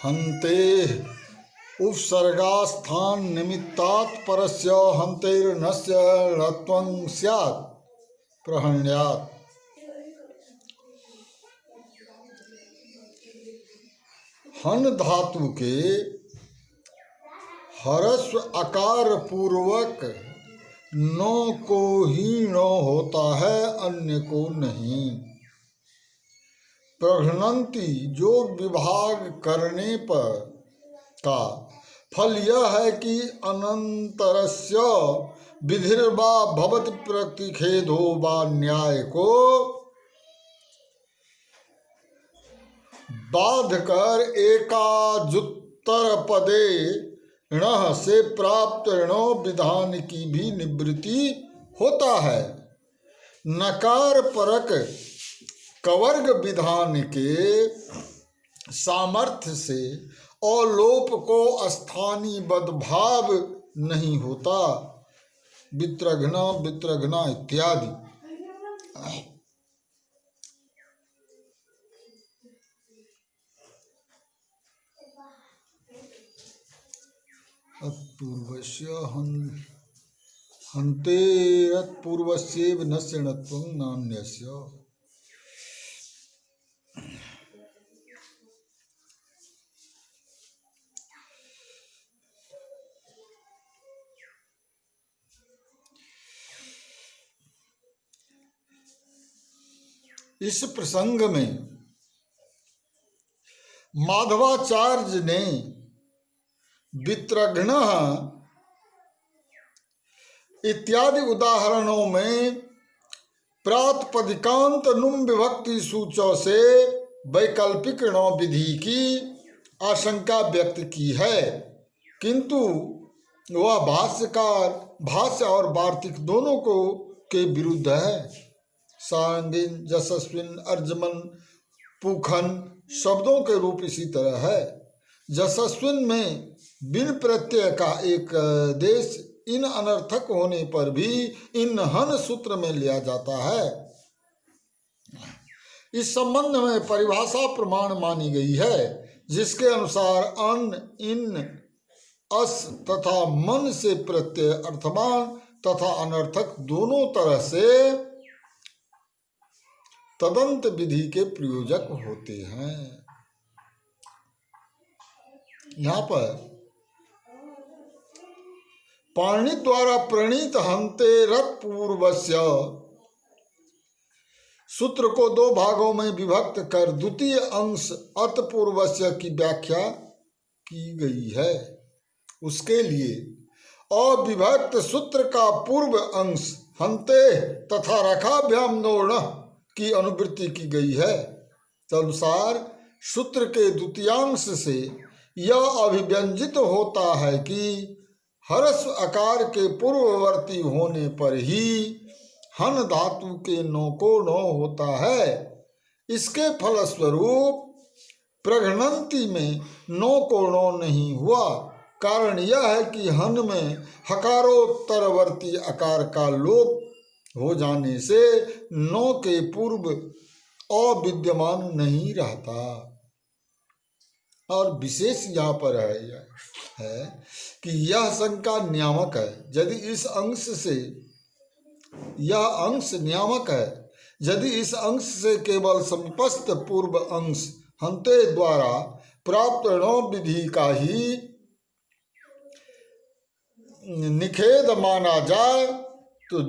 हन्ते उपसर्गास्थान निमित्तात् परस्य हन्तेर्नस्य णत्वं स्यात् प्रहण्यात्। हन धातु के हरस्व आकार पूर्वक नो को ही नो होता है, अन्य को नहीं। प्रघ्नन्ति जो विभाग करने पर का फल यह है कि अनंतरस्य विधिर्वा भवति प्रतिषेधो वा न्याय को बाध कर एकाजुत्तर पदे णः से प्राप्त णो विधान की भी निवृत्ति होता है। नकार परक कवर्ग विधान के सामर्थ्य से अलोप को स्थानीय बदभाव नहीं होता। वित्रघ्न वित्रघ्ना इत्यादि। पूर्वस्य हन्तेरत् पूर्वस्यैव नस्य णत्वं नान्यस्य। इस प्रसंग में माधवाचार्य ने वित्रघ्न इत्यादि उदाहरणों में प्रातिपदिकांत नुम विभक्ति सूचों से वैकल्पिक णो विधि की आशंका व्यक्त की है, किंतु वह भाष्यकार भाष्य और वार्तिक दोनों को के विरुद्ध है। सांगिन यशस्विन अर्जमन पूखन शब्दों के रूप इसी तरह है। यशस्विन में बिन प्रत्यय का एक देश इन अनर्थक होने पर भी इन हन सूत्र में लिया जाता है। इस संबंध में परिभाषा प्रमाण मानी गई है, जिसके अनुसार अन इन अस तथा मन से प्रत्यय अर्थमान तथा अनर्थक दोनों तरह से तदंत विधि के प्रयोजक होते हैं। यहाँ पर पाणिनि द्वारा प्रणीत हन्तेरत् पूर्वस्य सूत्र को दो भागों में विभक्त कर द्वितीय अंश अत पूर्वस्य की व्याख्या की गई है। उसके लिए अविभक्त सूत्र का पूर्व अंश हन्ते तथा रखाभ्याम नोण की अनुवृत्ति की गई है। तदनुसार सूत्र के द्वितीयांश से यह अभिव्यंजित होता है कि हरस्व आकार के पूर्ववर्ती होने पर ही हन धातु के नो को नो होता है। इसके फलस्वरूप प्रघ्नन्ति में नो को नो नहीं हुआ। कारण यह है कि हन में हकारोत्तरवर्ती आकार का लोप हो जाने से नो के पूर्व अविद्यमान नहीं रहता। और विशेष यहाँ पर है कि यह शंका नियामक है। यदि इस अंश से यह अंश नियामक है, यदि इस अंश से केवल समीपस्थ पूर्व अंश हन्ते द्वारा प्राप्त णो विधि का ही निषेध माना जाए तो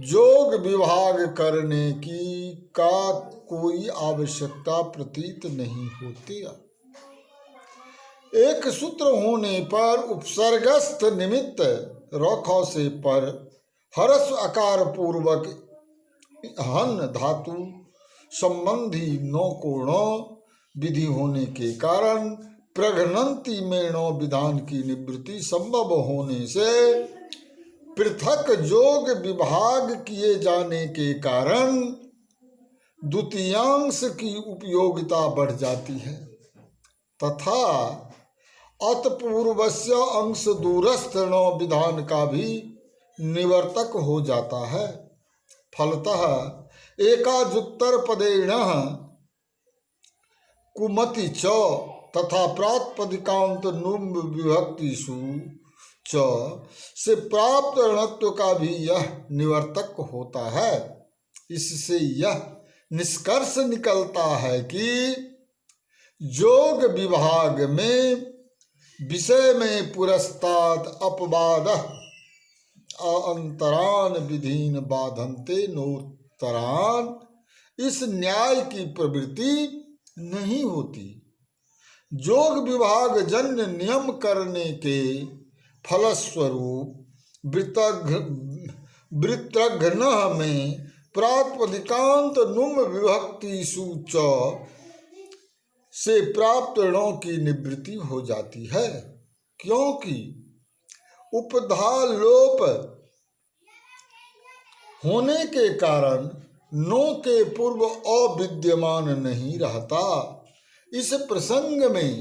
जोग विभाग करने की का कोई आवश्यकता प्रतीत नहीं होती। एक सूत्र होने पर उपसर्गस्थ निमित्त रखौ से पर हरस्व आकार पूर्वक हन धातु संबंधी नो को णो विधि होने के कारण प्रघ्नन्ति में णो विधान की निवृत्ति संभव होने से पृथक जोग विभाग किए जाने के कारण द्वितीयांश की उपयोगिता बढ़ जाती है तथा अतपूर्वस्य अंश दूरस्थ णो विधान का भी निवर्तक हो जाता है। फलतः एकाजुत्तर पदेण कुमति च तथा प्रातिपदिकांत नुम विभक्तिषु च से प्राप्त ऋणत्व का भी यह निवर्तक होता है। इससे यह निष्कर्ष निकलता है कि योग विभाग में विषय में पुरस्ताद अपवाद अंतरान विधीन बाधन्ते नोत्तरान इस न्याय की प्रवृत्ति नहीं होती। योग विभाग जन्य नियम करने के फलस्वरूप वृत्रघ्न में प्रातिपदिकांत नुम विभक्तिषु च से प्राप्त ऋणों की निवृत्ति हो जाती है, क्योंकि उपधालोप होने के कारण नो के पूर्व अविद्यमान नहीं रहता। इस प्रसंग में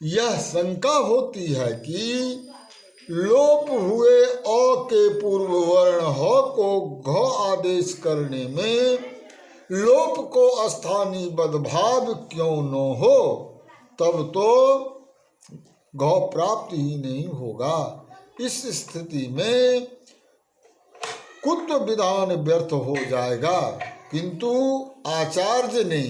यह शंका होती है कि लोप हुए अ के पूर्व वर्ण ह को घ आदेश करने में लोप को स्थानीय बदभाव क्यों न हो, तब तो घ प्राप्त ही नहीं होगा। इस स्थिति में कुत्व विधान व्यर्थ हो जाएगा। किंतु आचार्य ने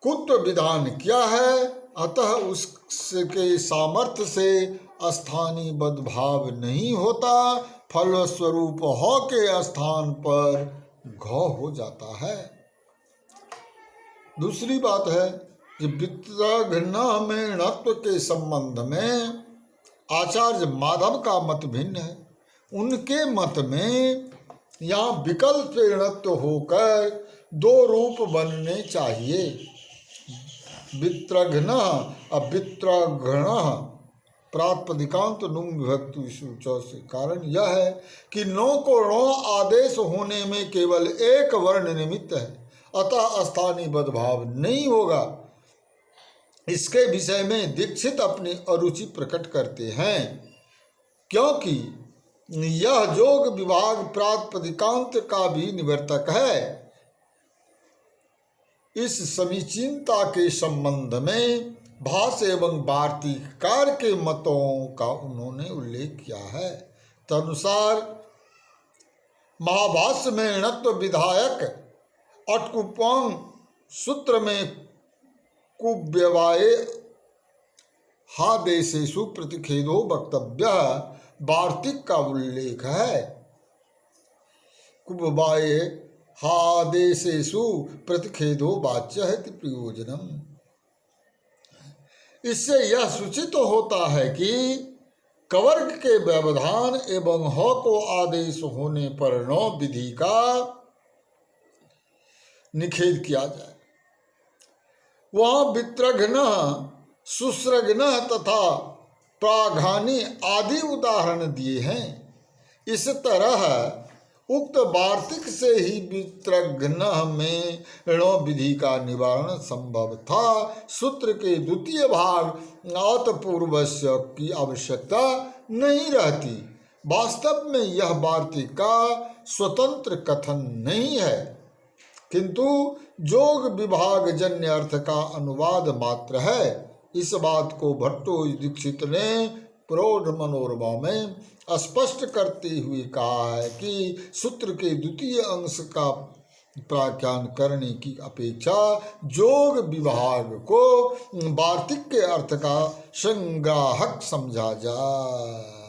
कुत्व विधान किया है, अतः उसके सामर्थ्य से स्थानीय बदभाव नहीं होता, फलस्वरूप ह के स्थान पर घ हो जाता है। दूसरी बात है कि वृत्रघ्न में णत्व के संबंध में आचार्य माधव का मत भिन्न है। उनके मत में यहाँ विकल्प णत्व होकर दो रूप बनने चाहिए, वृत्रघ्न अवृत्रघ्न प्रातिपदिकांत नुम विभक्तिषु च से कारण यह है कि नो को णो आदेश होने में केवल एक वर्ण निमित्त है, अतः स्थानीय बदभाव नहीं होगा। इसके विषय में दीक्षित अपनी अरुचि प्रकट करते हैं, क्योंकि यह योग विभाग प्रातिपदिकांत का भी निवर्तक है। इस समीचीनता के संबंध में भाष्य एवं वार्तिककार के मतों का उन्होंने उल्लेख किया है। तदनुसार महाभाष्य में णत्व विधायक अटकुपांग सूत्र में कुव्यवाये हादेशेषु प्रतिषेधो वक्तव्य वार्तिक का उल्लेख है। कुव्यवाये हादेशेषु प्रतिषेधो वाच्य है प्रयोजनम। इससे यह सूचित होता है कि कवर्ग के व्यवधान एवं ह को आदेश होने पर नो विधि का निषेध किया जाए। वहाँ वृत्रघ्न, शुस्रघ्न तथा प्राघानी आदि उदाहरण दिए हैं। इस तरह उक्त वार्तिक से ही वृत्रघ्न में णो विधि का निवारण संभव था। सूत्र के द्वितीय भाग आतपूर्वस्य की आवश्यकता नहीं रहती। वास्तव में यह वार्तिक का स्वतंत्र कथन नहीं है, किंतु योग विभाग जन्य अर्थ का अनुवाद मात्र है। इस बात को भट्टो दीक्षित ने प्रौढ़ मनोरमा में स्पष्ट करते हुए कहा है कि सूत्र के द्वितीय अंश का व्याख्यान करने की अपेक्षा योग विभाग को वार्तिक के अर्थ का संग्राहक समझा जाए।